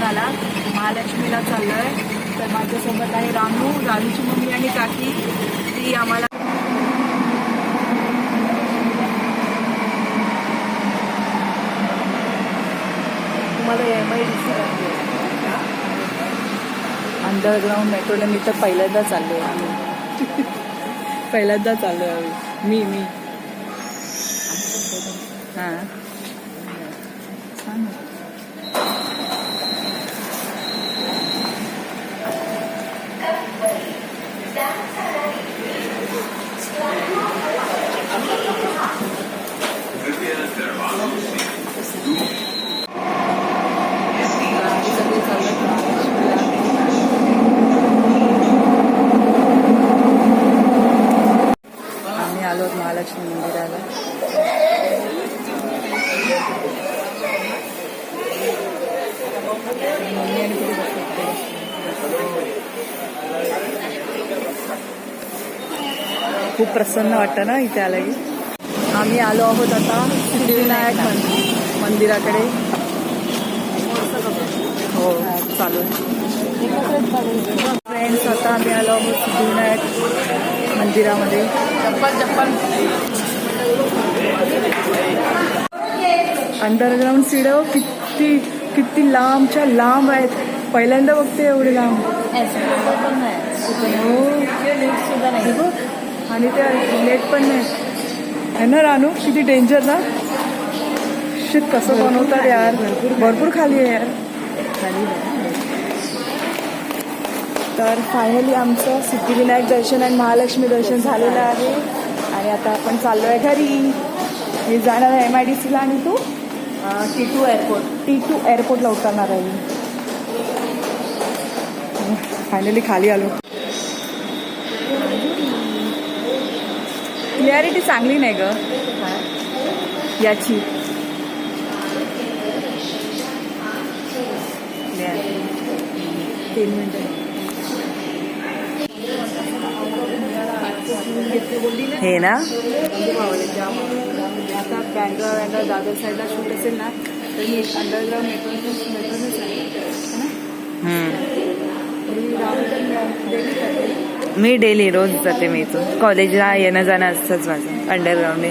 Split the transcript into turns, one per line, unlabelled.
झाला. महालक्ष्मीला चाललोय. तर माझ्यासोबत आहे रानूची मम्मी आणि काकी. ती आम्हाला तुम्हाला MIDC अंडरग्राऊंड मेट्रोला मी तर पहिल्यांदा चाललोय आम्ही. पहिल्यांदा चाललोय आम्ही. मी हां छान. आम्ही आलो महालक्ष्मी मंदिराला. खूप प्रसन्न वाटतं ना इथे आलं की. आम्ही आलो आहोत आता सिद्धिविनायक मंदिराकडे. हो चालू फ्रेंड्स. आता आम्ही आलो आहोत सिद्धिविनायक मंदिरामध्ये. अंडरग्राऊंड सीडं किती लांबच्या लांब आहेत. पहिल्यांदा बघते एवढे लांब. हो आणि ते लेट पण नाही आहे ना रानू. किती डेंजर ना. शिट कसं बनवतात यार. भरपूर खाली आहे यार. तर फायनली आमचं सिद्धिविनायक दर्शन आणि महालक्ष्मी दर्शन झालेलं आहे. आणि आता आपण चाललो आहे घरी. मी जाणार आहे MIDCला आणि तू T2 एअरपोर्टला उतरणार आहे. फायनली खाली आलो. क्लिअरिटी चांगली नाही ग याची. 3 मिनिटं हे ना. आता बँड्रा दादर साईडला शूट असेल ना तर मी अंडरग्राऊंड मेट्रोनच आहे ना. मी डेली रोज जाते. मी इथून कॉलेजला येणं जाणं असतंच माझं अंडरग्राऊंड.